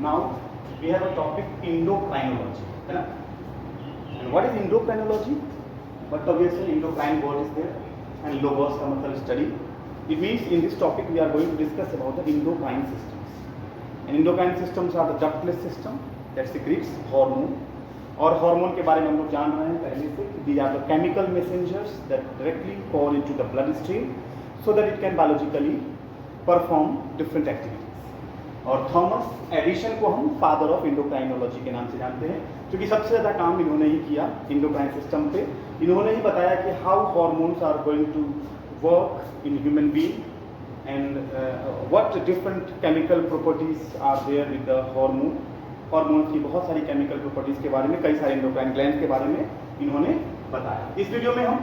Now we have a topic endocrinology, है ना? And what is endocrinology? But obviously endocrine word is there, and logos का मतलब study. It means in this topic we are going to discuss about the endocrine systems. And endocrine systems are the ductless system that secretes hormone. और hormone के बारे में हम लोग जान रहे हैं पहले से कि these are the chemical messengers that directly call into the bloodstream so that it can biologically perform different activities. और थॉमस एडिसन को हम फादर ऑफ इंडोक्राइनोलॉजी के नाम से जानते हैं क्योंकि सबसे ज़्यादा काम इन्होंने ही किया इंडोक्राइन सिस्टम पे. इन्होंने ही बताया कि how hormones are going to work in human being and what different chemical properties are there with the hormone. Hormones की बहुत सारी केमिकल प्रॉपर्टीज के बारे में, कई सारे एंडोक्राइन ग्लैंड्स के बारे में इन्होंने बताया. इस वीडियो में हम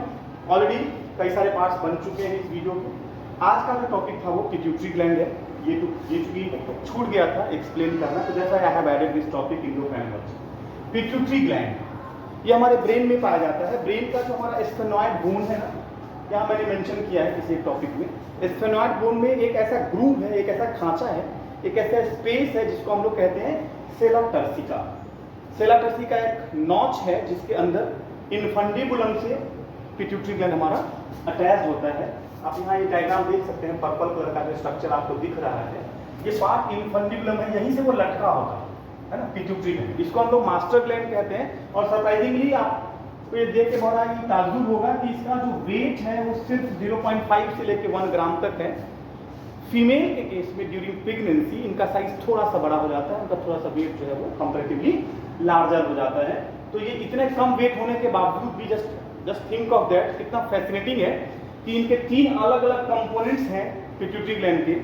ऑलरेडी कई सारे पार्ट्स बन चुके हैं इस वीडियो को. आज का जो टॉपिक था वो पिट्यूटरी ग्लैंड है. ये चूंकि छूट गया था एक्सप्लेन करना, तो जैसा I have added this topic endocrinology. Pituitary gland ये हमारे ब्रेन में पाया जाता है. ब्रेन का जो हमारा स्फेनॉइड बोन है ना, यहाँ मैंने मेंशन किया है किसी एक टॉपिक में. स्फेनॉइड बोन में एक ऐसा ग्रूव है, एक ऐसा खांचा है, एक ऐसा स्पेस है जिसको हम लोग कहते हैं सेला टर्सिका. सेला टर्सिका एक नॉच है जिसके अंदर इनफंडिबुलम से पिट्यूटरी ग्लैंड हमारा अटैच होता है. आप यहाँ ये डायग्राम देख सकते हैं, पर्पल कलर का जो स्ट्रक्चर आपको दिख रहा है, ये पार्ट इनफंडिबुलम है, यहीं से वो लटका होता है ना पिट्यूटरी ग्लैंड. इसको हम लोग मास्टर ग्लैंड कहते हैं. और सरप्राइजिंगली आपको ये देख के बड़ा ही ताज्जुब होगा कि इसका जो वेट है वो सिर्फ 0.5 से लेके 1 ग्राम तक है. फीमेल के केस में ड्यूरिंग प्रेगनेंसी इनका साइज थोड़ा सा बड़ा हो जाता है, उनका थोड़ा सा वेट जो है वो कंपैरेटिवली लार्जर हो जाता है. तो ये इतने कम वेट होने के बावजूद भी जस्ट थिंक ऑफ दैट, कितना फैसिनेटिंग है कि इनके 3 अलग अलग कंपोनेंट्स हैं पिट्यूटरी ग्लैंड के,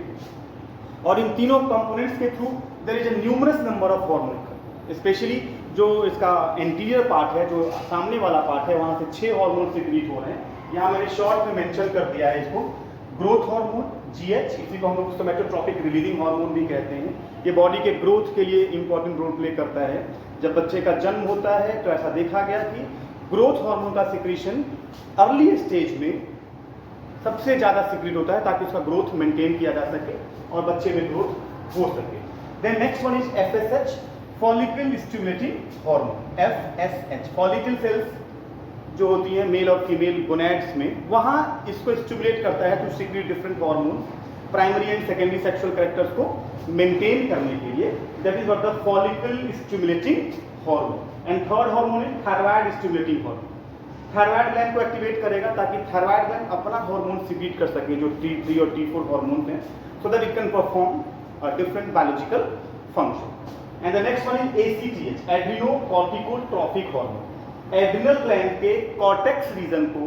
और इन तीनों कंपोनेंट्स के through their is a numerous number of hormone. Specially जो इसका एंटीरियर पार्ट है, जो सामने वाला पार्ट है, वहां से 6 हार्मोन सिक्रीट हो रहे हैं. यहाँ मैंने शॉर्ट में मेंशन कर दिया है इसको. ग्रोथ हार्मोन GH, इसी को हम लोग सोमैटोट्रोपिक रिलीजिंग हार्मोन भी कहते हैं. ये बॉडी के ग्रोथ के लिए इंपॉर्टेंट रोल प्ले करता है. जब बच्चे का जन्म होता है तो ऐसा देखा गया कि ग्रोथ हार्मोन का सिक्रीशन अर्ली स्टेज में सबसे ज़्यादा सिक्रीट होता है ताकि उसका ग्रोथ मेंटेन किया जा सके और बच्चे में ग्रोथ हो सके. Then next one is FSH, follicle stimulating hormone. FSH follicle cells जो होती है मेल और फीमेल गोनैड्स में, वहाँ इसको स्टिमुलेट करता है to secrete different hormone primary and secondary sexual characters को मेंटेन करने के लिए. That is what the follicle stimulating hormone. And third hormone is thyroid stimulating hormone. Thyroid gland को एक्टिवेट करेगा ताकि थायराइड ग्लैंड अपना हार्मोन सिक्रीट कर सके, जो T3 और T4 हार्मोन हैं, so that it can perform a different biological function. And the next one is ACTH, adrenocorticotropic hormone. Adrenal gland के कॉर्टेक्स रीजन को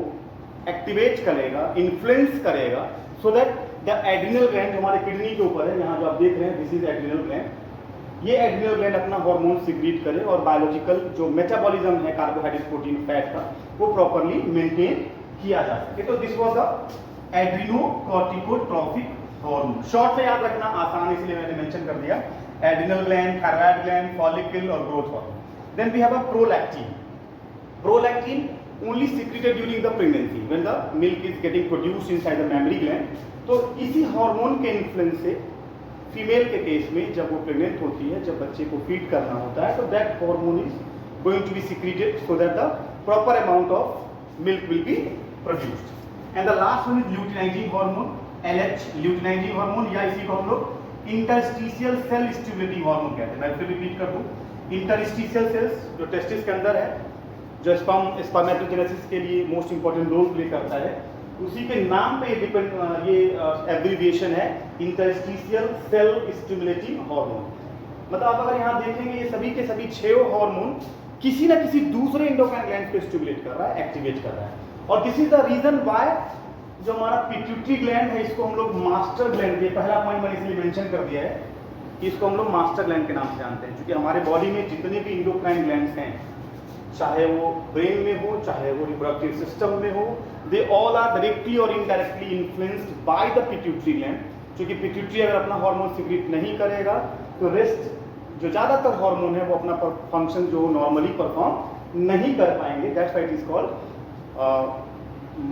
एक्टिवेट करेगा, इन्फ्लुएंस करेगा, सो दैट द एड्रिनल ग्लैंड हमारे किडनी के ऊपर है, यहाँ जो आप देख रहे हैं, दिस इज एड्रिनल ग्लैंड. ये एड्रिनल ग्लैंड अपना हार्मोन सिक्रीट करे और बायोलॉजिकल जो मेटाबॉलिज्म है कार्बोहाइड्रेट प्रोटीन फैट का, वो प्रॉपर्ली मेंटेन किया जा सके. तो this was the adrenocorticotropic hormone. Short में याद रखना आसान, इसलिए मैंने मेंशन कर दिया. Adrenal gland, thyroid gland, follicle और growth hormone. Then we have a prolactin. Prolactin only secreted during the pregnancy when the milk is getting produced inside the mammary gland. तो इसी हार्मोन के इन्फ्लुएंस से female के case में जब वो pregnant होती है, जब बच्चे को फीड करना होता है, तो that hormone is going to be secreted so that the proper amount of milk will be produced. And the last one is luteinizing hormone, LH, luteinizing hormone, या इसी को हम लोग इंटरस्टिशियल सेल स्टिमुलेटिंग हार्मोन कहते हैं. मैं फिर repeat कर दूं, इंटरस्टिशियल सेल्स जो टेस्टिस के अंदर है, जो स्पर्मेटोजेनेसिस के लिए मोस्ट इंपॉर्टेंट रोल प्ले करता है, उसी के नाम पे ये एब्रिविएशन है इंटरस्टिशियल सेल स्टिमुलेटिंग हार्मोन. मतलब आप अगर यहाँ देखेंगे ये सभी के सभी 6 हार्मोन किसी ना किसी दूसरे एंडोक्राइन ग्लैंड को स्टिमुलेट कर रहा है, एक्टिवेट कर रहा है. और this is the reason why जो हमारा पिट्यूटरी ग्लैंड है, इसको हम लोग मास्टर ग्लैंड, ये पहला पॉइंट मैंने इसलिए मेंशन कर दिया है कि इसको हम लोग मास्टर ग्लैंड के नाम से जानते हैं, क्योंकि हमारे बॉडी में जितने भी एंडोक्राइन ग्लैंड्स हैं, चाहे वो ब्रेन में हो, चाहे वो रिप्रोडक्टिव सिस्टम में हो, दे ऑल आर डायरेक्टली और indirectly influenced by the pituitary gland. क्योंकि पिट्यूटरी अगर अपना हार्मोन सिक्रीट नहीं करेगा तो रेस्ट जो ज़्यादातर हार्मोन है वो अपना फंक्शन जो नॉर्मली परफॉर्म नहीं कर पाएंगे. That's why it is called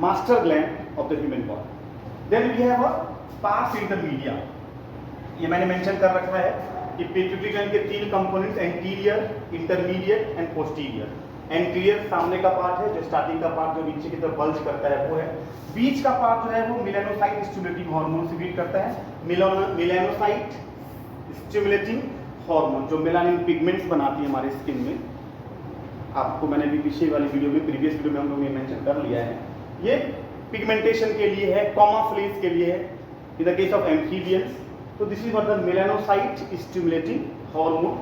master gland of the human body. Then we have a pars intermedia. ये मैंने मेंशन कर रखा है कि पिट्यूटरी ग्लैंड के 3 components, anterior, intermediate and posterior. Anterior सामने का पार्ट है, जो स्टार्टिंग का पार्ट जो नीचे की तरफ बल्ज करता है वो है। बीच का पार्ट जो है वो मेलानोसाइट स्टिमुलेटिंग हार्मोन सीक्रेट करता है। मेलानोसाइट स्टिमुलेटिंग हार्मोन जो मेलानिन पिगमेंट्स बनाती है हमारे स्किन में। आपको मैंने भी पिछली वाली वीडियो में, प्रीवियस वीडियो में हम लोगों ने मेंशन कर लिया है। ये पिगमेंटेशन के लिए है, कॉमाफ्लेज के लिए है in the case of amphibians. तो this is what the melanocyte stimulating hormone.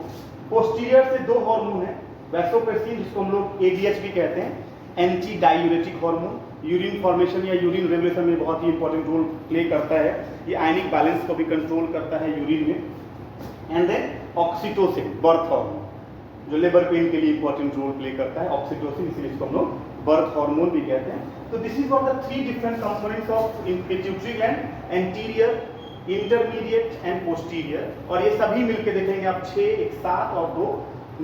Posterior से 2 हार्मोन है, वैसोप्रेसिन जिसको हम लोग ADH भी कहते हैं, anti diuretic hormone, urine formation या यूरिन रेगुलेशन में बहुत ही इंपॉर्टेंट रोल प्ले करता है। ये आयनिक बैलेंस को भी कंट्रोल करता है यूरिन में। And then oxytocin, birth hormone, जो लेबर पेन के लिए इंपॉर्टेंट रोल प्ले करता है, ऑक्सीटोसिन, इसलिए इसको हम लोग बर्थ हार्मोन भी कहते हैं। तो this is what the 3 different components of pituitary gland, anterior, intermediate and posterior. और ये सभी मिलके देखेंगे आप 6, 1, 7 और 2,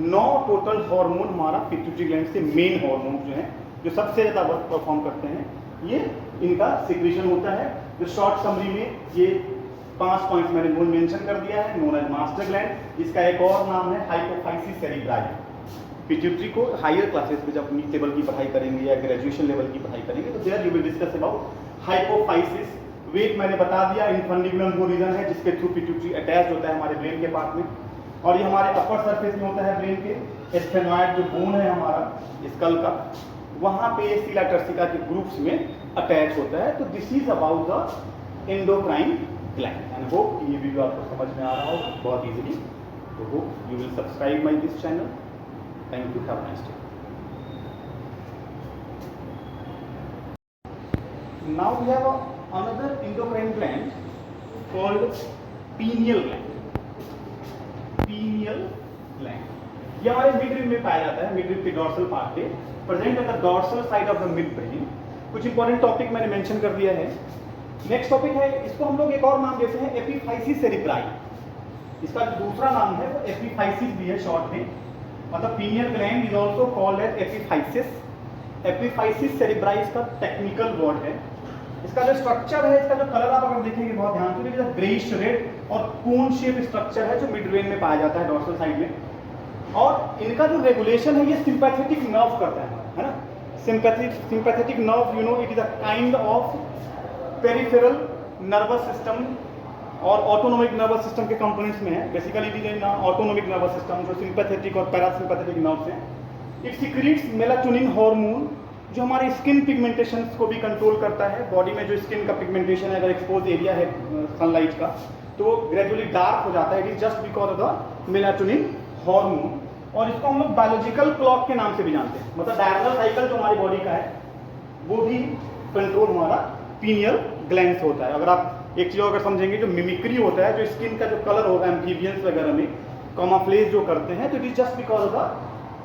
9 टोटल हार्मोन हमारा पिट्यूटरी ग्लैंड से मेन हार्मोन जो है, जो सबसे ज्यादा वर्क परफॉर्म करते हैं, ये इनका सिक्रीशन होता है। जो शॉर्ट समरी में ये 5 पॉइंट्स मैंने मेंशन कर दिया है, नोन एज मास्टर ग्लैंड। इसका एक और नाम है हाइपोफाइसिस सेरेब्राई। पिट्यूटरी को हायर क्लासेस में जब मिड लेवल की पढ़ाई करेंगे या ग्रेजुएशन लेवल की पढ़ाई करेंगे तो there you will discuss about hypophysis. Wait मैंने बता दिया, इन्फंडिबुलम वो रीजन है जिसके थ्रू पिट्यूटरी अटैच होता है हमारे ब्रेन के पार्ट में। और ये हमारे अपर सरफेस में होता है ब्रेन के। स्फेनॉइड जो बोन है हमारा स्कल का, वहाँ पे सिला टर्सिका के ग्रुप्स में अटैच होता है। तो this is about the endocrine gland. And hope ये वीडियो आपको समझ में आ रहा होगा बहुत इजीली। तो hope you will subscribe my this channel. Thank you, have a nice day. Now we have another endocrine gland called pineal gland. Pineal gland. ये हमारे मिड रिब में पाया जाता है, मिड रिब के डॉर्सल पार्ट पे, present at the dorsal side of the mid brain. कुछ important topic मैंने मेंशन कर दिया है। नेक्स्ट टॉपिक है, इसको हम लोग एक और नाम देते हैं एपिफाइसिस सेरेब्राई। इसका जो दूसरा नाम है वो एपिफाइसिस भी है शॉर्ट में, मतलब pineal gland is also called as epiphysis. Epiphysis cerebri इसका टेक्निकल वर्ड है। इसका जो स्ट्रक्चर है, इसका जो कलर आप अगर देखेंगे बहुत ध्यान से, देखिए ग्रेइश रेड और कोन शेप स्ट्रक्चर है जो मिड ब्रेन में पाया जाता है डॉर्सल साइड में। और इनका जो रेगुलेशन है ये सिंपैथेटिक नर्व करता है ना। Sympathetic nerve, you know, it is a kind of peripheral nervous system और ऑटोनोमिक नर्वस सिस्टम के कंपोनेंट्स में है। Basically it is autonomic nervous system जो सिंपैथेटिक और पैरासिम्पैथेटिक नर्व्स हैं। इट सीक्रेट्स मेलाटोनिन हार्मोन जो हमारे स्किन पिगमेंटेशन को भी कंट्रोल करता है। बॉडी में जो स्किन का पिगमेंटेशन है, अगर एक्सपोज एरिया है सनलाइट का, तो वो ग्रेजुअली डार्क हो जाता है। It is just because of the melatonin hormone. और इसको हम लोग बायोलॉजिकल क्लॉक के नाम से भी जानते हैं, मतलब डायगोनल साइकिल जो हमारी बॉडी का है वो भी कंट्रोल हमारा पीनियल ग्लैंड से होता है। अगर आप एक चीज अगर समझेंगे, जो मिमिक्री होता है, जो स्किन का जो कलर होगा एम्फीबियंस वगैरह में कॉमाफ्लेज जो करते हैं, तो it is just because of the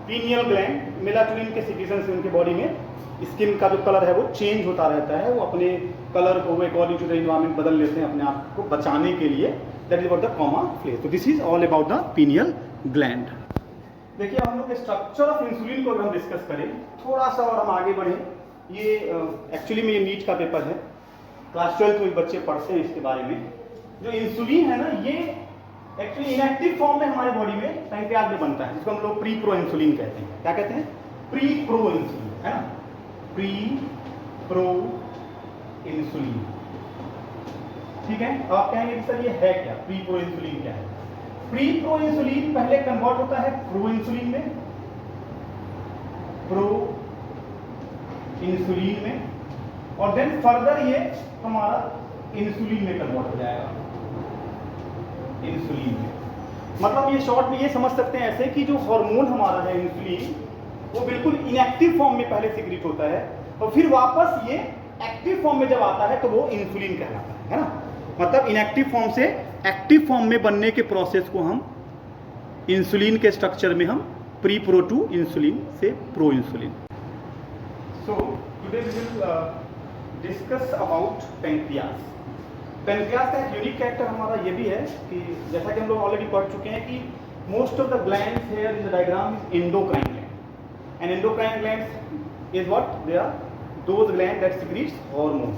pineal gland. Melatonin के सिक्रीशन से उनके बॉडी में स्किन का जो कलर है वो चेंज होता रहता है। वो अपने कलर को अकॉर्डिंग टू द एनवायरनमेंट बदल लेते हैं अपने आप को बचाने के लिए। That is about the camouflage. तो this is all about the pineal gland. देखिए, हम लोग स्ट्रक्चर ऑफ इंसुलिन को अगर हम डिस्कस करें थोड़ा सा और हम आगे बढ़ें, ये एक्चुअली में ये नीट का पेपर है, क्लास 12 में बच्चे पढ़ते हैं इसके बारे में। जो इंसुलिन है ना, ये एक्चुअली इनएक्टिव फॉर्म में हमारे बॉडी में पैंक्रियाज में बनता है, जिसको हम लोग प्री प्रो इंसुलिन कहते हैं। क्या कहते हैं? प्री प्रो इंसुलिन, है ना, प्री प्रो इंसुलिन। ठीक है, अब आप कहेंगे कि सर ये है क्या, प्री प्रो इंसुलिन क्या है? प्री प्रो इंसुलिन पहले कन्वर्ट होता है प्रो इंसुलिन में, प्रो इंसुलिन में, और देन फर्दर ये हमारा इंसुलिन में कन्वर्ट हो जाएगा, इंसुलिन में। मतलब ये शॉर्ट में ये समझ सकते हैं ऐसे कि जो हार्मोन हमारा है इंसुलिन, वो बिल्कुल इनएक्टिव फॉर्म में पहले सिक्रीट होता है और फिर वापस ये एक्टिव फॉर्म में जब आता है तो वो इंसुलिन कहलाता है ना। मतलब इनएक्टिव फॉर्म से एक्टिव फॉर्म में बनने के प्रोसेस को हम इंसुलिन के स्ट्रक्चर में हम प्री प्रो टू इंसुलिन से pro insulin. So today we will discuss about pancreas. Pancreas का एक यूनिक कैरेक्टर हमारा ये भी है कि जैसा कि हम लोग ऑलरेडी पढ़ चुके हैं कि most of the glands here in the diagram is endocrine gland, and endocrine glands is what they are those gland that secretes hormone.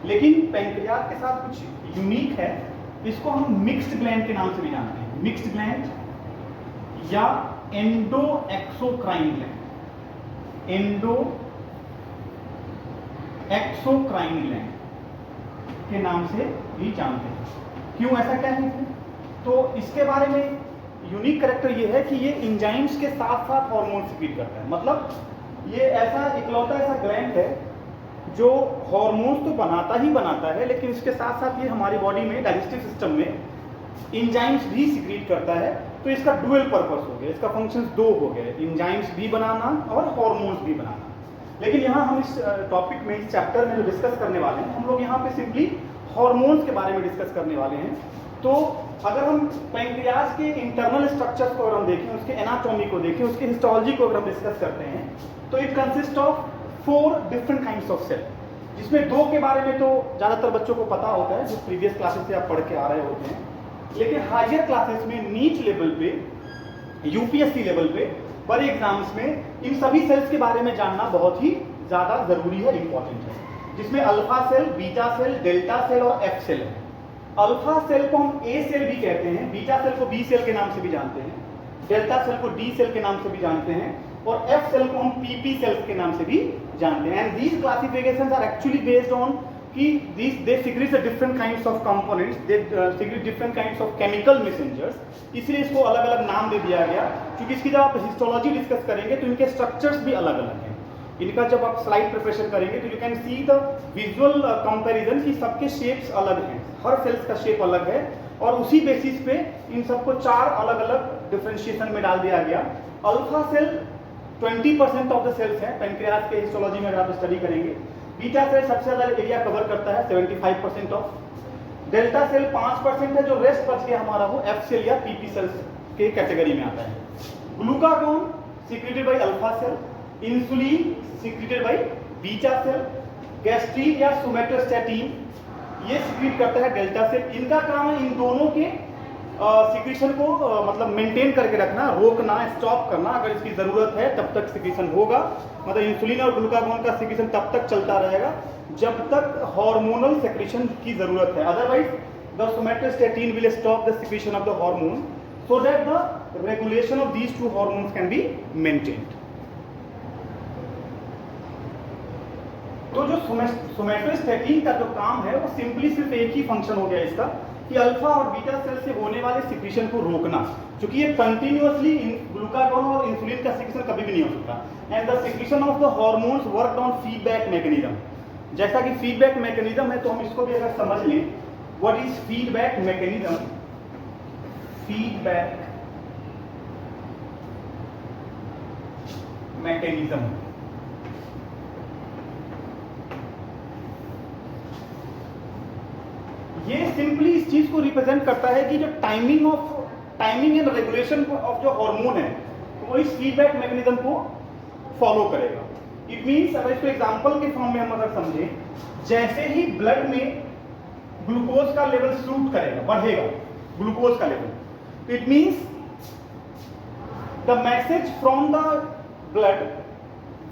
लेकिन पैंक्रियास के साथ कुछ यूनिक है इसको हम मिक्स्ड ग्लैंड के नाम से भी जानते हैं, मिक्स्ड ग्लैंड या endo exocrine gland, endo exocrine gland के नाम से भी जानते हैं। क्यों, ऐसा क्या है इसमें? तो इसके बारे में यूनिक कैरेक्टर ये है कि ये एंजाइम्स के साथ साथ हार्मोन सिक्रीट करता है। मतलब ये ऐसा इकलौता ऐसा ग्लैंड है जो हार्मोन्स तो बनाता ही बनाता है, लेकिन इसके साथ साथ ये हमारी बॉडी में डाइजेस्टिव सिस्टम में एंजाइम्स भी सिक्रीट करता है। तो इसका डुअल पर्पस हो गया, इसका फंक्शंस दो हो गए, एंजाइम्स भी बनाना और हार्मोन्स भी बनाना। लेकिन यहाँ हम इस टॉपिक में, इस चैप्टर में जो डिस्कस करने वाले हैं, हम लोग यहाँ पे सिंपली हार्मोन्स के बारे में डिस्कस करने वाले हैं। तो अगर हम पैंक्रियाज के इंटरनल स्ट्रक्चर्स को अगर हम देखें, उसके एनाटॉमी को देखें, उसके हिस्टोलॉजी को अगर हम डिस्कस करते हैं, तो it consist of 4 different kinds of cell, जिसमें 2 के बारे में तो ज़्यादातर बच्चों को पता होता है, जो प्रीवियस क्लासेस से आप पढ़ के आ रहे होते हैं। लेकिन हायर क्लासेस में, नीट लेवल पे, यूपीएससी लेवल पे, बड़े एग्जाम्स में इन सभी सेल्स के बारे में जानना बहुत ही ज़्यादा ज़रूरी है, इंपॉर्टेंट है। जिसमें alpha cell, beta cell, delta cell और एफ सेल है। अल्फा सेल को हम ए सेल भी कहते हैं, बीटा सेल को बी सेल के नाम से भी जानते हैं, डेल्टा सेल को डी सेल के नाम से भी जानते हैं, और एफ सेल को हम पीपी सेल्स के नाम से भी जानते हैं। And these classifications are actually based on कि they secrete different kinds of components, they secrete different kinds of chemical messengers, इसलिए इसको अलग अलग नाम दे दिया गया। क्योंकि इसकी जब आप हिस्टोलॉजी डिस्कस करेंगे तो इनके स्ट्रक्चर्स भी अलग अलग हैं। इनका जब आप स्लाइड प्रिपरेशन करेंगे तो you can see the visual comparison कि सबके शेप्स अलग हैं, हर सेल्स का शेप अलग है, और उसी बेसिस पे इन सबको 4 अलग अलग डिफरेंशिएशन में डाल दिया गया। Alpha cell 20% of the cells हैं पैंक्रियाज के हिस्टोलॉजी में अगर आप स्टडी करेंगे। बीटा सेल सबसे ज़्यादा एरिया कवर करता है, 75% ऑफ। डेल्टा सेल 5% है, जो रेस्ट बच गया हमारा वो एफ सेल या पीपी सेल्स के कैटेगरी में आता है। Glucagon secreted by alpha cell, insulin secreted by beta cell, gastrin या सोमेटोस्टैटिन ये सिक्रीट करता है डेल्टा सेल। इनका काम है इन दोनों के सिक्रीशन को मतलब मेंटेन करके रखना, रोकना, स्टॉप करना। अगर इसकी ज़रूरत है तब तक सिक्रीशन होगा, मतलब इंसुलिन और ग्लूकागोन का सिक्रीशन तब तक चलता रहेगा जब तक हार्मोनल सिक्रीशन की ज़रूरत है। Otherwise the somatostatin will stop the secretion of the hormone so that the regulation of these 2 hormones can be maintained. तो जो सोमेटोस्टैटिन का जो काम है वो सिंपली सिर्फ एक ही फंक्शन हो गया इसका कि अल्फा और बीटा सेल से होने वाले सिक्रीशन को रोकना, क्योंकि ये कंटिन्यूअसली ग्लूकागोन और इंसुलिन का सिक्रीशन कभी भी नहीं हो सकता। And the secretion of the hormones work on feedback mechanism. जैसा कि फीडबैक मैकेनिज्म है तो हम इसको भी अगर समझ लें, what is feedback mechanism? Feedback mechanism ये सिंपली इस चीज को रिप्रेजेंट करता है कि जो टाइमिंग एंड रेगुलेशन ऑफ जो हार्मोन है वो इस फीडबैक मैकेनिज्म को फॉलो करेगा। इट मींस अगर इसको एग्जांपल के फॉर्म में हम अगर समझें, जैसे ही ब्लड में ग्लूकोज का लेवल शूट करेगा, बढ़ेगा ग्लूकोज का level, it means the message from the blood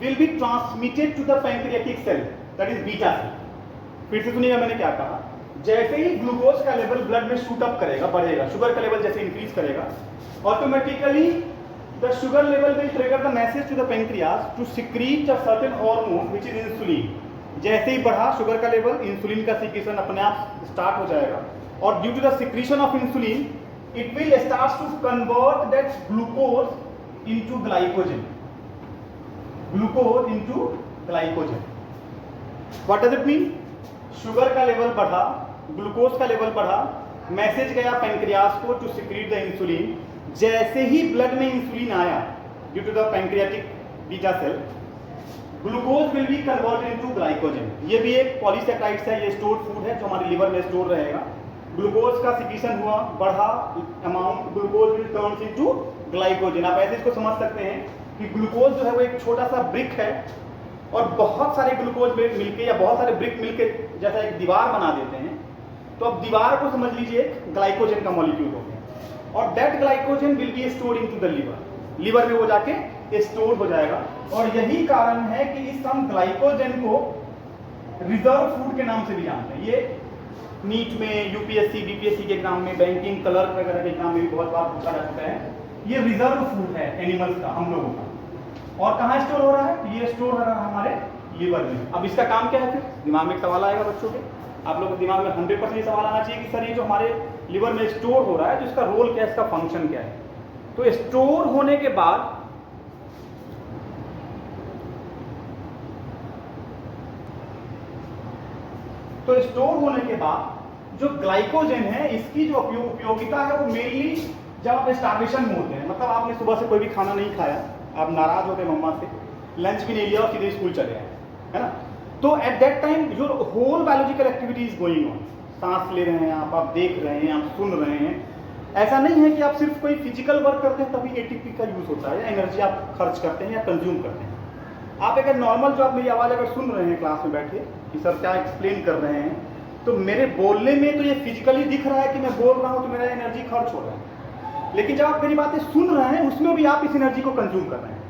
will be transmitted to the pancreatic cell, that is beta cell. फिर से सुनिएगा मैंने क्या कहा, जैसे ही ग्लूकोज का लेवल ब्लड में शूट अप करेगा, बढ़ेगा, शुगर का लेवल जैसे इंक्रीज करेगा, automatically the sugar level will trigger the message to the pancreas to secrete a certain hormone which is insulin. जैसे ही बढ़ा शुगर का लेवल, इंसुलिन का सिक्रीशन अपने आप स्टार्ट हो जाएगा, और due to the secretion of insulin it will start to convert that glucose into glycogen, glucose into glycogen. What does it mean? Sugar का लेवल बढ़ा, ग्लूकोज का लेवल बढ़ा, मैसेज गया पैंक्रियास को टू सिक्रीट द इंसुलिन। जैसे ही blood में insulin आया due to the pancreatic beta cell, glucose will be converted into glycogen. ये भी एक पॉलीसेक्राइड्स है, ये स्टोर्ड फूड है जो हमारे लिवर में स्टोर रहेगा। ग्लूकोज का सिक्रीशन हुआ, बढ़ा amount, glucose will turns into glycogen. आप ऐसे इसको समझ सकते हैं कि ग्लूकोज जो है वो एक छोटा सा ब्रिक है, और बहुत सारे ग्लूकोज मिलके या बहुत सारे ब्रिक मिलके जैसा एक दीवार बना देते हैं। तो अब दीवार को समझ लीजिए ग्लाइकोजन का मॉलिक्यूल हो गया, और that glycogen will be stored into the liver. Liver में वो जाके स्टोर हो जाएगा, और यही कारण है कि इस हम ग्लाइकोजन को रिजर्व फूड के नाम से भी जानते हैं। ये नीट में, यूपीएससी बीपीएससी के एग्जाम में, बैंकिंग क्लर्क वगैरह के एग्जाम में भी बहुत बार पूछा जा चुका है। ये रिजर्व फूड है एनिमल्स का, हम लोगों का। और कहाँ स्टोर हो रहा है? ये स्टोर हो रहा है हमारे लीवर में। अब इसका काम क्या है? फिर दिमाग में एक सवाल आएगा बच्चों के, आप लोगों के दिमाग में 100% सवाल आना चाहिए कि सर ये जो हमारे लिवर में स्टोर हो रहा है, तो इसका रोल क्या है, इसका फंक्शन क्या है? तो स्टोर होने के बाद जो ग्लाइकोजन है, इसकी जो उपयोगिता है वो मेनली जब आप स्टार्वेशन में होते हैं, मतलब आपने सुबह से कोई भी खाना नहीं खाया, आप नाराज हो गए मम्मा से, लंच भी नहीं लिया और सीधे स्कूल चले आए, है ना? तो एट दैट टाइम जो whole biological activity is going on, सांस ले रहे हैं आप देख रहे हैं, आप सुन रहे हैं। ऐसा नहीं है कि आप सिर्फ कोई फिजिकल वर्क करते हैं तभी एटीपी का यूज होता है या एनर्जी आप खर्च करते हैं या कंज्यूम करते हैं। आप अगर नॉर्मल जो आप मेरी आवाज़ अगर सुन रहे हैं क्लास में बैठे कि सर क्या एक्सप्लेन कर रहे हैं, तो मेरे बोलने में तो ये फिजिकली दिख रहा है कि मैं बोल रहा हूँ तो मेरा एनर्जी खर्च हो रहा है, लेकिन जब आप मेरी बातें सुन रहे हैं उसमें भी आप इस एनर्जी को कंज्यूम कर रहे हैं।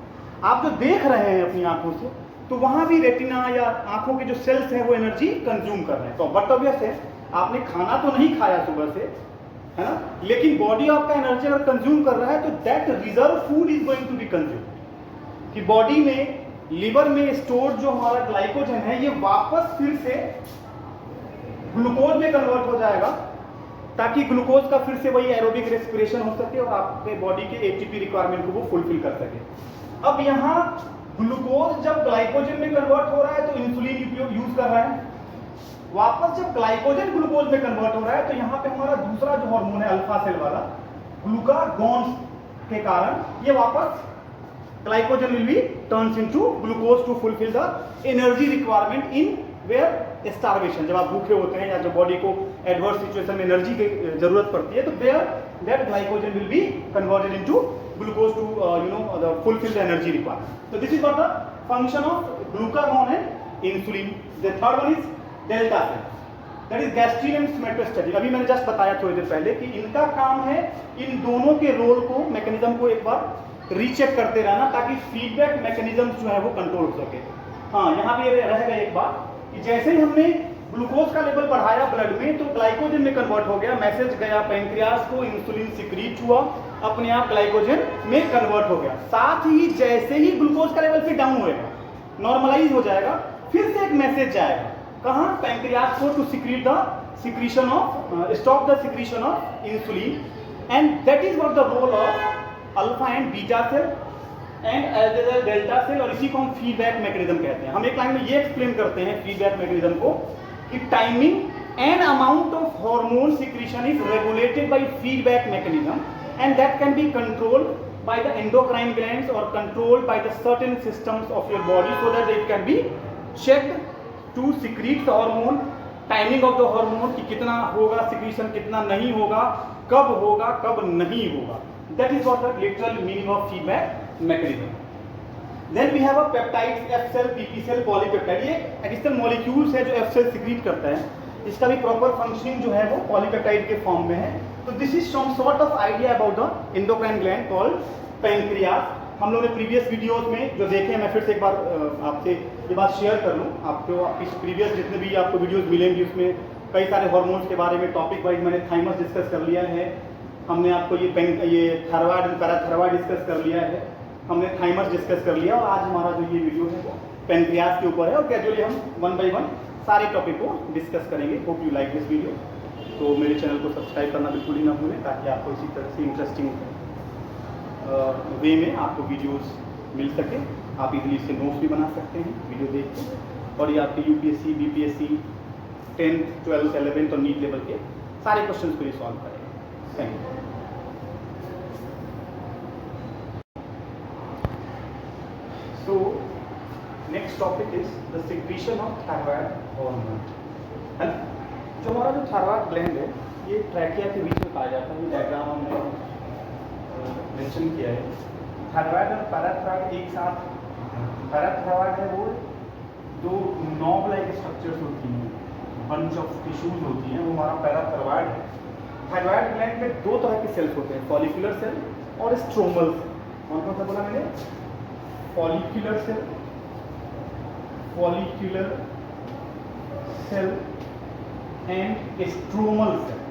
आप जो देख रहे हैं अपनी आंखों से, तो वहां भी रेटिना या आंखों के जो सेल्स हैं वो एनर्जी कंज्यूम कर रहे हैं। तो बट ऑब्वियस है, आपने खाना तो नहीं खाया सुबह से, है ना, लेकिन बॉडी आपका एनर्जी अगर कंज्यूम कर रहा है तो that reserve food is going to be consume. कि बॉडी में, लीवर में स्टोर जो हमारा ग्लाइकोजन है ये वापस फिर से ग्लूकोज में कन्वर्ट हो जाएगा, ताकि ग्लूकोज का फिर से वही एरोबिक रेस्पिरेशन हो सके और आपके बॉडी के एटीपी रिक्वायरमेंट को वो फुलफिल कर सके। अब यहाँ ग्लूकोज जब ग्लाइकोजन में कन्वर्ट हो रहा है तो इंसुलिन यूज कर रहा है, वापस जब ग्लाइकोजन ग्लूकोज में कन्वर्ट हो रहा है तो यहाँ पे हमारा दूसरा जो हार्मोन है अल्फा सेल वाला, ग्लूकागॉन के कारण ये वापस glycogen will be turns into glucose to fulfil the energy requirement in where starvation. जब आप भूखे होते हैं या जब बॉडी को एडवर्स सिचुएशन में एनर्जी की जरूरत पड़ती है, तो there that glycogen will be converted into glucose to the fulfil the energy requirement. तो this is what the function of glucagon and insulin. The third one is delta cell, that is gastrin and somatostatic. अभी मैंने just बताया थोड़ी देर पहले कि इनका काम है इन दोनों के रोल को, मैकेनिज्म को एक बार रीचेक करते रहना, ताकि फीडबैक मैकेनिज्म जो है वो कंट्रोल हो सके। हाँ, यहाँ पे रहेगा एक बात कि जैसे ही हमने ग्लूकोज का लेवल बढ़ाया ब्लड में तो ग्लाइकोजन में कन्वर्ट हो गया, मैसेज गया पैंक्रियास को, इंसुलिन सिक्रीट हुआ, अपने आप ग्लाइकोजन में कन्वर्ट हो गया। साथ ही जैसे ही ग्लूकोज का लेवल फिर डाउन होएगा, नॉर्मलाइज हो जाएगा, फिर से एक मैसेज जाएगा कहाँ? पैंक्रियास को, to secrete the secretion of, stop the secretion of insulin, and that is what the role of alpha and beta cell and as well as delta cell, और इसी को हम फीडबैक मैकेनिज्म कहते हैं। हम एक लाइन में ये एक्सप्लेन करते हैं फीडबैक मैकेनिज्म को कि timing and amount of hormone secretion is regulated by feedback mechanism and that can be controlled by the endocrine glands or controlled by the certain systems of your body so that it can be checked to secrete the hormone, timing of the hormone कि कितना होगा secretion, कितना नहीं होगा, कब होगा, कब नहीं होगा। That is what the literal meaning of feedback mechanism. Then we have a peptides, F cell, PP cell, polypeptide। ये additional molecules है जो F cell secrete करता है, इसका भी proper functioning जो है वो polypeptide के form में है। तो this is some sort of idea about the endocrine gland called pancreas। हम लोगों ने प्रीवियस वीडियोस में जो देखे हैं, मैं फिर से एक बार आपसे ये बात शेयर कर लूँ। आपको इस प्रीवियस जितने भी आपको वीडियोस मिलेंगे उसमें कई सारे हार्मोन्स के बारे में टॉपिक वाइज मैंने थाइमस डिस्कस कर लिया है, हमने आपको ये थायराइड एंड पैराथायराइड डिस्कस कर लिया है, हमने थाइमस डिस्कस कर लिया, और आज हमारा जो ये वीडियो है वो पेनक्रियास के ऊपर है, और ग्रेजुअली हम 1 by 1 सारे टॉपिक को डिस्कस करेंगे। Hope you like this video. तो मेरे चैनल को सब्सक्राइब करना बिल्कुल ही ना भूलें, ताकि आपको इसी तरह से इंटरेस्टिंग वे में आपको वीडियोस मिल सके। आप इजीली इससे नोट्स भी बना सकते हैं वीडियो देख के, और ये आपके UPSC, BPSC, 10th, 12th, 11th और नीट लेवल के सारे क्वेश्चन को ये सॉल्व करेंगे। Thank you. So next topic is the secretion of thyroid hormone. है ना, जो हमारा जो थायराइड ग्लैंड है ये ट्रैकिया के बीच में पाया जाता है। ये डायग्राम हमने मेंशन किया है। थायराइड और पैराथायराइड एक साथ, पैराथायराइड है वो दो नॉब लाइक स्ट्रक्चर्स होती हैं, बंच ऑफ टिश्यूज होती हैं, वो हमारा पैराथायराइड है। थायराइड ग्लैंड में दो तरह के सेल्स होते हैं, फॉलिकुलर सेल और स्ट्रोमल सेल। कौन कौन सा बोला मैंने? Follicular cell, follicular cell and stromal cell,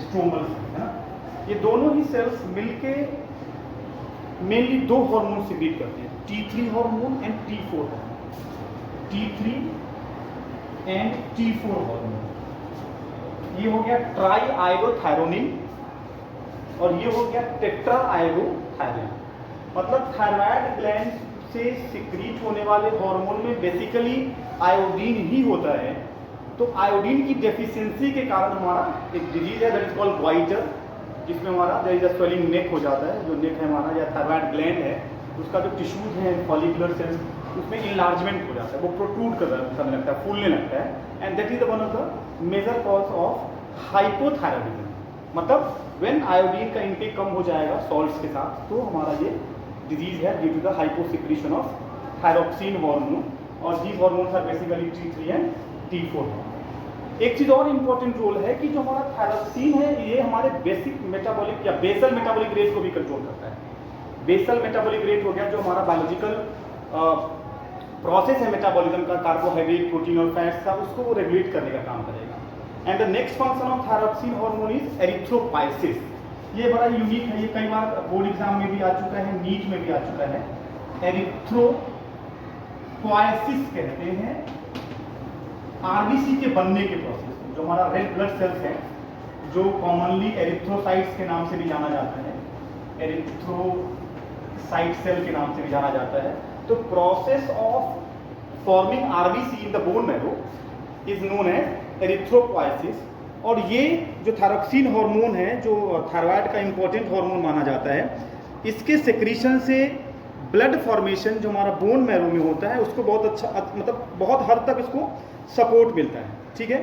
stromal cell है ना, ये दोनों ही सेल्स मिलके मेनली दो हार्मोन सिक्रीट करते हैं, T3 hormone and T4 hormone, T3 and T4 hormone. ये हो गया ट्राई आयोडोथायरोनिन और ये हो गया टेट्रा आयोडोथायरोनिन। मतलब थायराइड ग्लैंड से सिक्रीट होने वाले हार्मोन में बेसिकली आयोडीन ही होता है। तो आयोडीन की डेफिशिएंसी के कारण हमारा एक डिजीज है दैट इज कॉल्ड ग्वाइटर, जिसमें हमारा देयर इज अ स्वेलिंग नेक हो जाता है। जो नेक है हमारा या थायराइड ग्लैंड है, उसका जो टिश्यूज है फॉलिकुलर सेल्स, उसमें इनलार्जमेंट हो जाता है, वो प्रोट्रूड करने लगता है, फूलने लगता है, and that is one of the major cause of hypothyroidism. मतलब व्हेन आयोडीन का इंटेक कम हो जाएगा सॉल्ट्स के साथ, तो हमारा ये डिजीज है due to the hyposecretion of thyroxine hormone, और these hormones are basically T3 and T4। एक चीज और इंपॉर्टेंट रोल है कि जो हमारा थायरोक्सिन है ये हमारे बेसिक मेटाबॉलिक या बेसल मेटाबॉलिक रेट को भी कंट्रोल करता है। बेसल मेटाबॉलिक रेट हो गया जो हमारा बायोलॉजिकल प्रोसेस है मेटाबॉलिज्म का, कार्बोहाइड्रेट, प्रोटीन और फैट्स का, उसको वो रेगुलेट करने का काम करेगा। And the next function of thyroxine hormone is एरिथ्रोपाइसिस। ये बड़ा यूनिक है, ये कई बार बोर्ड एग्जाम में भी आ चुका है, नीट में भी आ चुका है। एरिथ्रोपाइसिस कहते हैं आरबीसी के बनने के प्रोसेस, जो हमारा रेड ब्लड सेल्स है, जो कॉमनली एरिथ्रोसाइट्स के नाम से भी जाना जाता है, एरिथ्रोसाइट सेल के नाम से भी जाना जाता है। तो process of forming RBC in the bone marrow is known as erythropoiesis. और ये जो थायरोक्सिन हार्मोन है, जो थायराइड का इंपॉर्टेंट हार्मोन माना जाता है, इसके सेक्रीशन से ब्लड फॉर्मेशन जो हमारा बोन मैरो में होता है उसको बहुत अच्छा, मतलब बहुत हद तक इसको सपोर्ट मिलता है। ठीक है,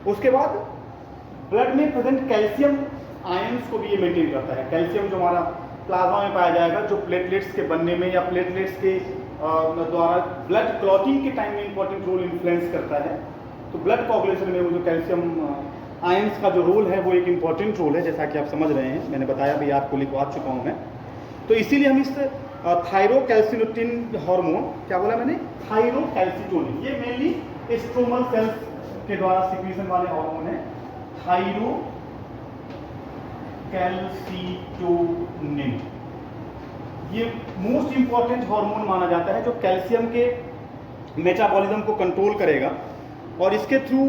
उसके बाद ब्लड में प्रेजेंट कैल्शियम आयंस को भी ये मेंटेन करता है। कैल्शियम जो हमारा प्लाज्मा में पाया जाएगा, जो प्लेटलेट्स के बनने में या प्लेटलेट्स के द्वारा ब्लड क्लॉटिंग के टाइम में इंपॉर्टेंट रोल इन्फ्लुएंस करता है। तो ब्लड कोगुलेशन में वो जो कैल्शियम आयंस का जो रोल है वो एक इंपॉर्टेंट रोल है, जैसा कि आप समझ रहे हैं, मैंने बताया भी, आपको लिखवा चुका हूँ मैं। तो इसीलिए हम इस थायरोकैल्सिटोनिन हार्मोन, क्या बोला मैंने, थायरोकैल्सिटोनिन, ये मेनली स्ट्रोमल सेल्स के द्वारा सिक्रीशन वाले हार्मोन है, थायरोकैल्सिटोनिन। ये मोस्ट इंपॉर्टेंट हार्मोन माना जाता है जो कैल्शियम के मेटाबॉलिज्म को कंट्रोल करेगा, और इसके थ्रू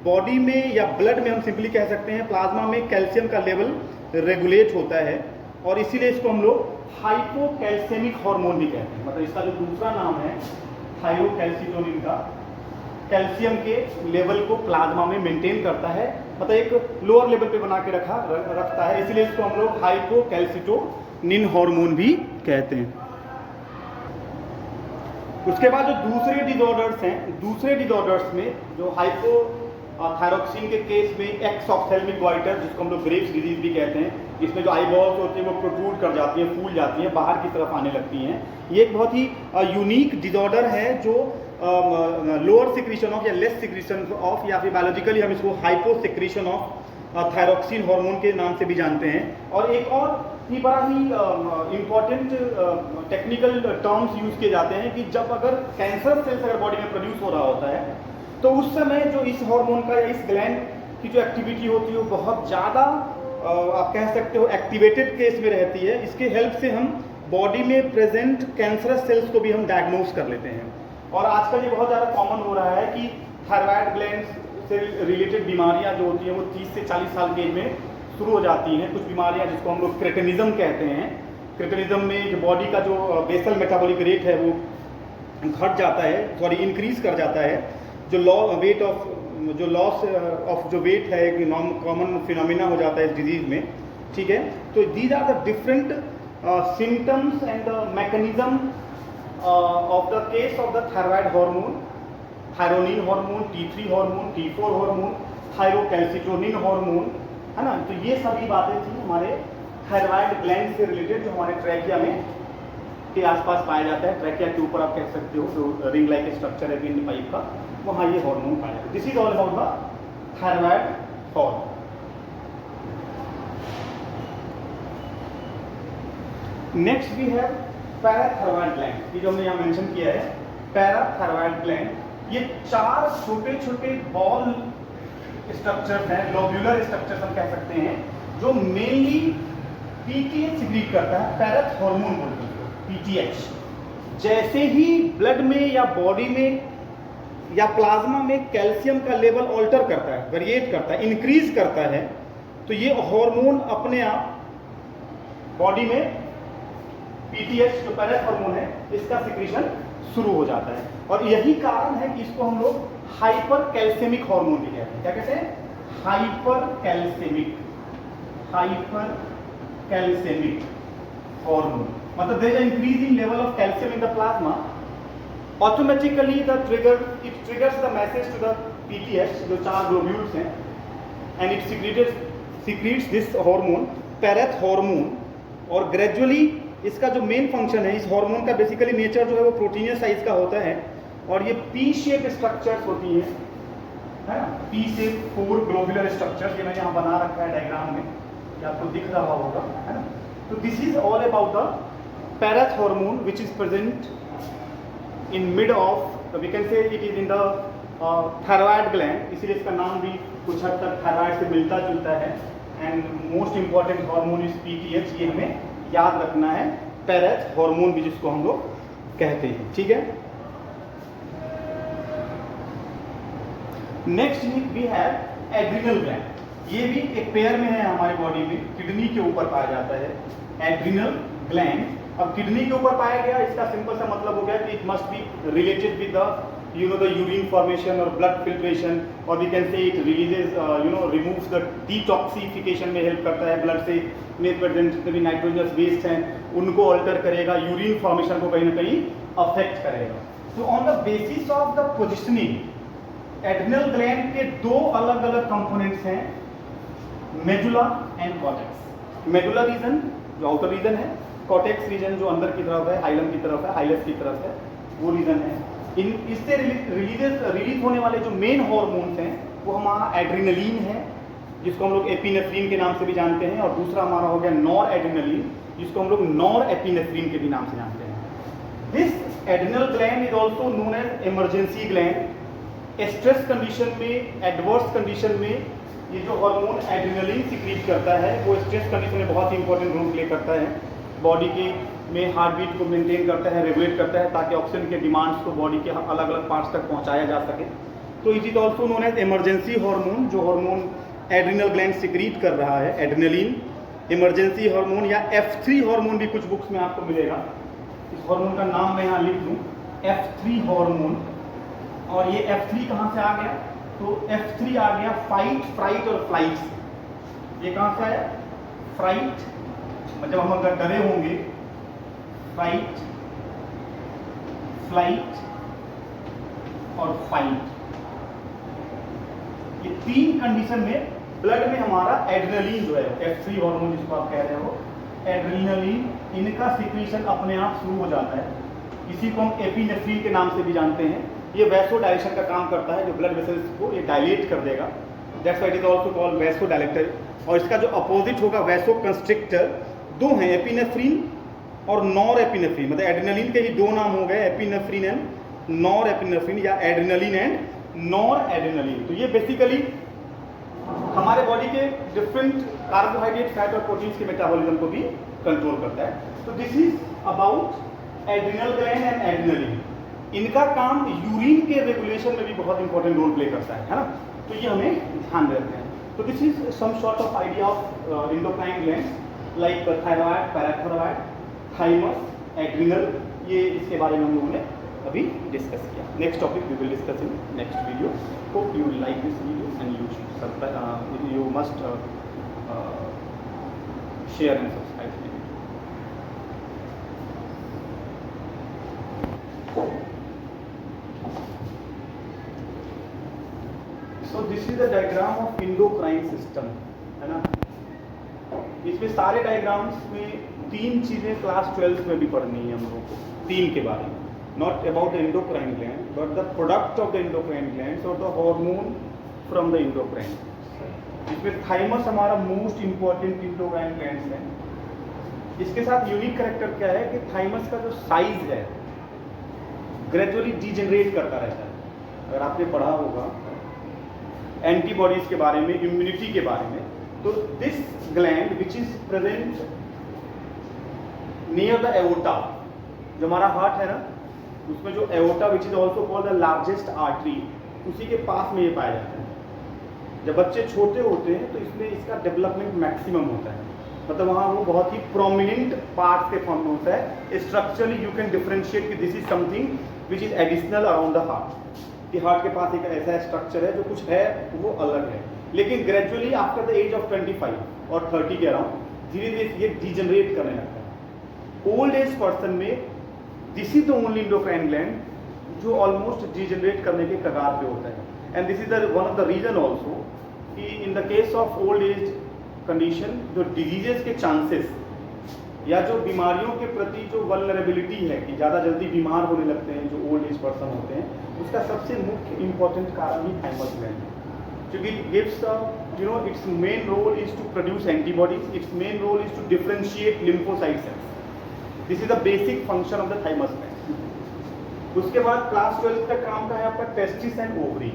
बॉडी में या ब्लड में, हम सिंपली कह सकते हैं प्लाज्मा में, कैल्शियम का लेवल रेगुलेट होता है, और इसीलिए इसको हम लोग हाइपोकैल्सेमिक हार्मोन भी कहते हैं। मतलब इसका जो दूसरा नाम है थायरोकैल्सिटोनिन का, कैल्शियम के लेवल को प्लाज्मा में मेंटेन करता है, मतलब एक लोअर लेवल पे बना के रखता है, इसलिए इसको हम लोग हाइपोकैल्सिटोनिन हार्मोन भी कहते हैं। उसके बाद जो दूसरे डिसऑर्डर्स हैं, दूसरे डिसऑर्डर्स में जो हाइपोथायरोक्सिन के केस में एक्सऑप्थेल्मिक ग्वाइटर, जिसको हम लोग ग्रेव्स डिजीज भी कहते हैं, इसमें जो आईबॉल्स होती हैं वो प्रोट्रूड कर जाती हैं, फूल जाती हैं, बाहर की तरफ आने लगती हैं। ये एक बहुत ही यूनिक डिसऑर्डर है जो लोअर सिक्रीशन ऑफ या लेस सिक्रीशन ऑफ, या फिर बायोलॉजिकली हम इसको हाइपोसिक्रीशन ऑफ थायरोक्सिन हार्मोन के नाम से भी जानते हैं। और एक और ही बड़ा ही इम्पॉर्टेंट टेक्निकल टर्म्स यूज किए जाते हैं कि जब अगर कैंसर सेल्स अगर बॉडी में प्रोड्यूस हो रहा होता है, तो उस समय जो इस हार्मोन का या इस ग्लैंड की जो एक्टिविटी होती है वो बहुत ज़्यादा, आप कह सकते हो, एक्टिवेटेड केस में रहती है। इसके हेल्प से हम बॉडी में प्रेजेंट कैंसरस सेल्स को भी हम डायग्नोज कर लेते हैं। और आजकल ये बहुत ज़्यादा कॉमन हो रहा है कि थायराइड ग्लैंड से रिलेटेड बीमारियां जो होती हैं वो 30 से 40 साल के एज में शुरू हो जाती हैं। कुछ बीमारियां जिसको हम लोग क्रेटिनिज्म कहते हैं, क्रेटिनिज्म में जो बॉडी का जो बेसल मेटाबॉलिक रेट है वो घट जाता है, सॉरी इंक्रीज कर जाता है। जो लॉस ऑफ जो वेट है एक कॉमन फिनोमिना हो जाता है इस डिजीज में। ठीक है, तो these are the different symptoms and the mechanism of the case of the thyroid hormone, thyronine hormone, T3 hormone, T4 hormone, thyrocalcitonin hormone, है ना। तो ये सभी बातें थी हमारे थायराइड ग्लैंड से रिलेटेड, जो हमारे ट्रैकिया में के आसपास पाया जाता है। ट्रैकिया के ऊपर आप कह सकते हो जो रिंग लाइक स्ट्रक्चर है विंड पाइप का, वहाँ ये हार्मोन पाया जाता है। This is all about the thyroid hormone. Next we have parathyroid gland. ये जो हमने यहाँ मेंशन किया है, पैराथायरॉयड ग्लैंड, ये 4 छोटे छोटे बॉल स्ट्रक्चर्स हैं, लोब्यूलर स्ट्रक्चर्स हम कह सकते हैं, जो मेनली पीटीएच सिक्रीट करता है, पैरेथ हार्मोन बोलते हैं पीटीएच। जैसे ही ब्लड में या बॉडी में या प्लाज्मा में कैल्शियम का लेवल ऑल्टर करता है, वेरिएट करता है, इंक्रीज करता है, तो ये हार्मोन अपने आप बॉडी में पीटीएच जो पैरेथ हार्मोन है इसका सिक्रीशन शुरू हो जाता है। और यही कारण है कि इसको हम लोग हाइपर कैल्सियमिक हार्मोन भी कहते हैं। क्या कहते हैं? Hyper calcemic hormone. मतलब there is increasing level of calcium in the plasma, automatically it triggers the message to the PTH जो 4 ग्लोब्यूल्स हैं, and it secretes this hormone parathormone. और ग्रेजुअली इसका जो मेन फंक्शन है, इस hormone का basically nature जो है वो प्रोटीनियस साइज का होता है, और ये पी शेप स्ट्रक्चर्स होती हैं, है ना, पी शेप 4 ग्लोबुलर स्ट्रक्चर्स, ये मैंने यहाँ बना रखा है डायग्राम में, ये आपको दिख रहा होगा, है ना। तो this is all about the parathormone which is present in mid of, we can say it is in the thyroid gland, इसीलिए इसका नाम भी कुछ हद तक थायराइड से मिलता जुलता है। And most important hormone is PTH, ये हमें याद रखना है, पैरेथ हार्मोन भी जिसको हम लोग कहते हैं, ठीक है। Next we have adrenal gland. ये भी एक पेयर में है हमारी बॉडी में, किडनी के ऊपर पाया जाता है एड्रिनल ग्लैंड। अब किडनी के ऊपर पाया गया, इसका सिंपल सा मतलब हो गया कि it must be related with the the urine formation और ब्लड फिल्ट्रेशन, और we can say it releases removes the detoxification में हेल्प करता है, ब्लड से में प्रेजेंट जितने भी नाइट्रोजनस वेस्ट हैं उनको अल्टर करेगा, यूरिन फॉर्मेशन को कहीं ना कहीं अफेक्ट करेगा। तो on the basis of the positioning adrenal gland के 2 अलग अलग कंपोनेंट्स हैं, medulla and cortex. Medulla reason जो आउटर रीजन है, कॉर्टेक्स रीजन जो अंदर की तरफ है, हाइलम की तरफ है, हाइलस की तरफ है, वो रीजन है। इससे रिलीज होने वाले जो मेन हार्मोन्स हैं वो हमारा एड्रिनलिन है, जिसको हम लोग एपिनेफ्रिन के नाम से भी जानते हैं, और दूसरा हमारा हो गया नॉर एड्रिनलिन, जिसको हम लोग नॉर एपिनेफ्रिन के भी नाम से जानते हैं। This adrenal gland is also known as emergency gland. Stress condition में, एडवर्स कंडीशन में ये जो हार्मोन एड्रिनलिन सिक्रीट करता है वो स्ट्रेस कंडीशन में बहुत ही इंपॉर्टेंट रोल प्ले करता है, बॉडी के में हार्ट बीट को मेंटेन करता है, रेगुलेट करता है, ताकि ऑक्सीजन के डिमांड्स को बॉडी के अलग अलग पार्ट्स तक पहुंचाया जा सके। तो it is also known as emergency hormone, जो हार्मोन एड्रिनल ग्लैंड सिक्रीट कर रहा है, एड्रिनलिन, इमरजेंसी हार्मोन या F3 हार्मोन भी कुछ बुक्स में आपको मिलेगा। इस हार्मोन का नाम मैं यहाँ लिख दूँ, F3 हार्मोन। और ये F3 कहाँ से आ गया? तो F3 आ गया फाइट, फ्राइट और फ्लाइट से। ये कहाँ से आया? फ्राइट, मतलब हम अगर डरे होंगे, फाइट, फ्लाइट और फाइट, ये 3 कंडीशन में ब्लड में हमारा एड्रेनलिन जो है, F3 हार्मोन जिसको आप कह रहे हो, एड्रेनलिन, इनका सिक्रीशन अपने आप शुरू हो जाता है। इसी को हम एपिनेफ्रिन के नाम से भी जानते हैं। ये वैसोडाइलेशन का काम करता है, जो ब्लड वेसल्स को ये डायलेट कर देगा, that's why it is also called vasodilator. और इसका जो अपोजिट होगा वैसोकंस्ट्रिक्टर, 2 हैं, एपिनेफ्रिन और नॉर एपिनेफ्रिन। मतलब एड्रेनलिन के ही 2 नाम हो गए, एपिनेफ्रिन एंड नॉर एपिनेफ्रिन, या एड्रेनलिन एंड नॉर एड्रेनलिन। तो ये बेसिकली हमारे बॉडी के डिफरेंट कार्बोहाइड्रेट, फैट और प्रोटीन्स के मेटाबॉलिज्म को भी कंट्रोल करता है। तो this is about adrenal gland and adrenaline. इनका काम यूरिन के रेगुलेशन में भी बहुत इंपॉर्टेंट रोल प्ले करता है ना, तो ये हमें ध्यान रखते हैं। तो this is some sort of idea of endocrine glands like thyroid, parathyroid, thymus, adrenal, ये इसके बारे में हम लोगों ने अभी डिस्कस किया। Next topic we will discuss in next video. Hope you like this video and you must share and subscribe the video. So this is the diagram of endocrine system, है ना। इसमें सारे डायग्राम्स में 3 चीज़ें class 12 में भी पढ़नी है हम लोगों को, 3 के बारे में, not about the endocrine gland but the product of the endocrine glands or the hormone from the endocrine। इसमें थाइमस हमारा मोस्ट इंपॉर्टेंट इंडोक्राइन ग्लैंड्स है। इसके साथ यूनिक कैरेक्टर क्या है कि थाइमस का जो साइज है ग्रेजुअली डीजेनरेट करता रहता है, अगर आपने पढ़ा होगा एंटीबॉडीज के बारे में, इम्यूनिटी के बारे में, तो this gland which is present near the aorta, जो हमारा हार्ट है ना, उसमें जो aorta which is also called the largest artery, उसी के पास में ये पाया जाता है। जब बच्चे छोटे होते हैं तो इसमें इसका डेवलपमेंट मैक्सिमम होता है, मतलब वहाँ वो बहुत ही प्रोमिनेंट पार्ट के फॉर्म में होता है। स्ट्रक्चरली यू कैन डिफरेंशिएट कि this is something which is additional around the heart, कि हार्ट के पास एक ऐसा स्ट्रक्चर है जो कुछ है वो अलग है। लेकिन gradually after the age of 25 और 30 के अराउंड धीरे धीरे ये डिजनरेट करने लगता है। ओल्ड एज पर्सन में this is the only endocrine gland जो ऑलमोस्ट डिजनरेट करने के कगार पे होता है। And this is the one of the reason also कि in the case of old age condition जो डिजीजेस के चांसेस या जो बीमारियों के प्रति जो वल्नरेबिलिटी है कि ज़्यादा जल्दी बीमार होने लगते हैं जो ओल्ड एज पर्सन होते हैं, उसका सबसे मुख्य इंपॉर्टेंट कारण ही थाइमस ग्लैंड है, क्योंकि gives its main role is to produce antibodies, its main role is to differentiate lymphocyte cells. This is the basic function of the thymus gland. उसके बाद क्लास 12 का काम का है आपका testis and ovary,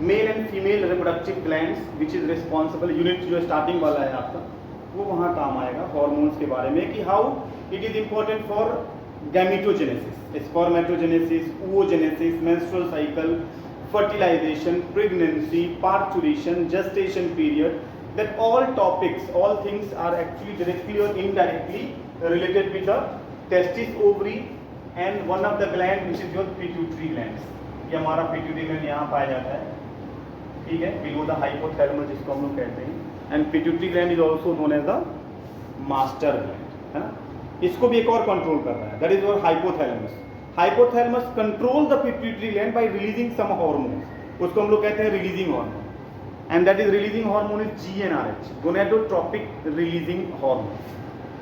male and female reproductive glands which is responsible, unit जो starting वाला है आपका वो वहाँ काम आएगा हॉर्मोन्स के बारे में कि how it is important for gametogenesis, spermatogenesis, oogenesis, menstrual cycle, fertilization, pregnancy, parturition, gestation period, that all topics, all things are actually directly or indirectly related with the testis, ovary and one of the gland which is your pituitary glands। ये हमारा pituitary gland यहाँ पाया जाता है, ठीक है, below the hypothalamus जिसको हम लोग कहते हैं। And pituitary gland is also known as the master gland, है ना। इसको भी एक और कंट्रोल कर रहा है, that is your hypothalamus. Hypothalamus control the pituitary gland by releasing some hormone, उसको हम लोग कहते हैं releasing hormone, and that is releasing hormone is GnRH, gonadotropic releasing hormone.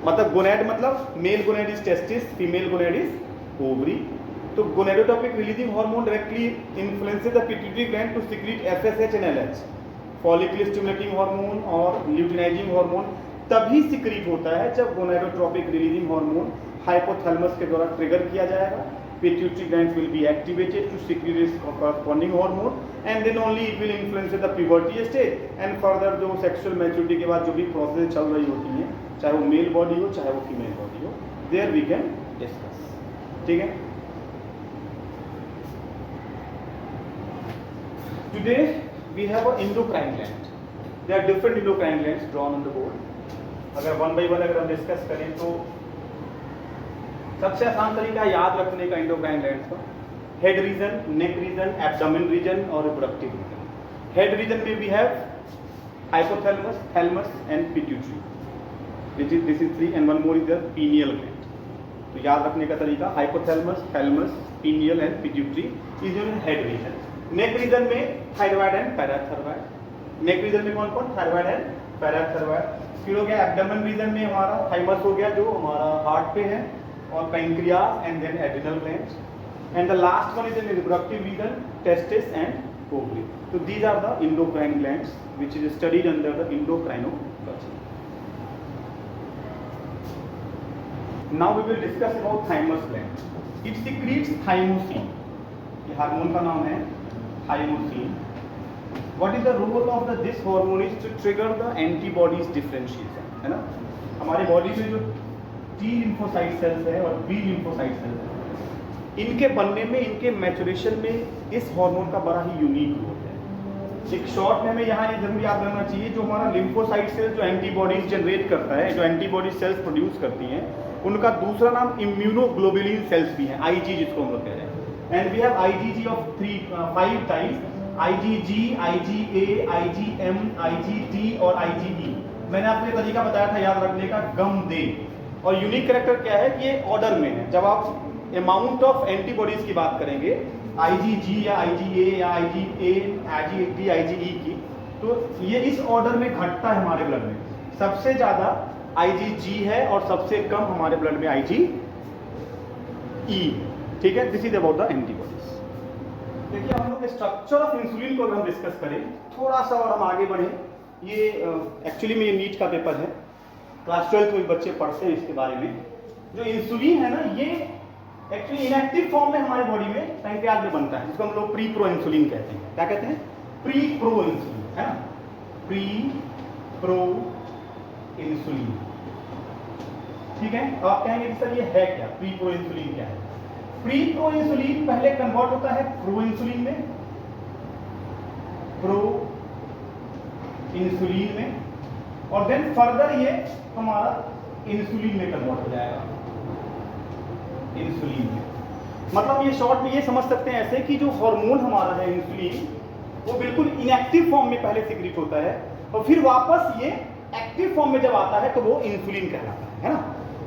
मतलब गोनेड मतलब male gonad is testis, female gonad is ovary. तो gonadotropic releasing hormone directly influences the pituitary gland to secrete FSH and LH, follicle stimulating hormone और luteinizing hormone तभी secrete होता है जब gonadotropic releasing hormone hypothalamus के द्वारा trigger किया जाएगा। Pituitary gland will be activated to secrete its corresponding hormone and then only it will influence the puberty stage and further जो सेक्सुअल मैच्योरिटी के बाद जो भी प्रोसेस चल रही होती हैं, चाहे वो मेल बॉडी हो चाहे वो फीमेल बॉडी हो, देयर वी कैन डिस्कस, ठीक है। Today we have a endocrine gland. There are different endocrine glands drawn on the board. अगर वन बाई वन अगर हम डिस्कस करें तो सबसे आसान तरीका याद रखने का endocrine glands का head region, neck region, abdomen region और रिप्रोडक्टिव रीजन। हेड रीजन में we have hypothalamus, thalamus and pituitary, this is three and one more is the pineal gland। तो याद रखने का तरीका hypothalamus, thalamus, pineal and pituitary is your head region। Neck region में thyroid and parathyroid, neck region में कौन कौन, thyroid and parathyroid. फिर हो गया एब्डोमेन रीजन में हमारा थाइमस हो गया जो हमारा हार्ट पे है, और pancreas and then adrenal glands, and the last one is in reproductive region testis and ovary. तो these are the endocrine glands which is studied under the endocrinology. Now we will discuss about thymus gland. It secretes thymosin, ये hormone का नाम है thymosin. What is the role of this hormone is to trigger the antibodies differentiation, है ना। हमारे body में जो T lymphocyte cells है और B lymphocyte cells है, इनके बनने में, इनके मैचुरेशन में इस हार्मोन का बड़ा ही यूनिक रोल है। एक शॉर्ट में हमें यहाँ ये जरूर याद रखना चाहिए, जो हमारा लिम्फोसाइट सेल जो एंटीबॉडीज जनरेट करता है, जो एंटीबॉडी सेल्स प्रोड्यूस करती हैं, उनका दूसरा नाम इम्यूनोग्लोबुलिन सेल्स भी है, IG जिसको हम लोग कह रहे हैं। And we have IgG of 5 types, IgG, IgA, IgM, IgT और IgE। मैंने आपको ये तरीका बताया था याद रखने का, गम दे। और यूनिक कैरेक्टर क्या है कि ये ऑर्डर में है। जब आप अमाउंट ऑफ एंटीबॉडीज की बात करेंगे IgG या IgA या IgA, IgT, IgE की, तो ये इस ऑर्डर में घटता है हमारे ब्लड में। सबसे ज्यादा IgG है और सबसे कम हमारे ब्लड में IgE, ठीक है। This is about the antibodies. देखिए हम लोग स्ट्रक्चर ऑफ इंसुलिन को अगर हम डिस्कस करें थोड़ा सा और हम आगे बढ़े, ये एक्चुअली में ये नीट का पेपर है, क्लास 12 में बच्चे पढ़ते हैं इसके बारे में। जो इंसुलिन है ना, ये एक्चुअली इनएक्टिव फॉर्म में हमारे बॉडी में पैंक्रियाज में बनता है, जिसको हम लोग प्री प्रो इंसुलिन कहते हैं। क्या कहते हैं? प्री प्रो इंसुलिन, है ना, प्री प्रो इंसुलिन। ठीक है, तो आप कहेंगे कि सर ये है क्या, प्री प्रो इंसुलिन क्या है? प्री प्रो इंसुलिन पहले कन्वर्ट होता है प्रो इंसुलिन में, प्रो इंसुलिन में, और देन फर्दर ये हमारा इंसुलिन में कन्वर्ट हो जाएगा, इंसुलिन में। मतलब ये शॉर्ट में ये समझ सकते हैं ऐसे कि जो हार्मोन हमारा है इंसुलिन, वो बिल्कुल इनएक्टिव फॉर्म में पहले सिक्रीट होता है और फिर वापस ये एक्टिव फॉर्म में जब आता है तो वो इंसुलिन कहलाता है ना।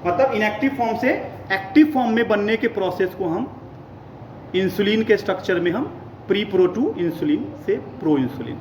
मतलब इनएक्टिव फॉर्म से एक्टिव फॉर्म में बनने के प्रोसेस को हम इंसुलिन के स्ट्रक्चर में हम प्री प्रो टू इंसुलिन से प्रो इंसुलिन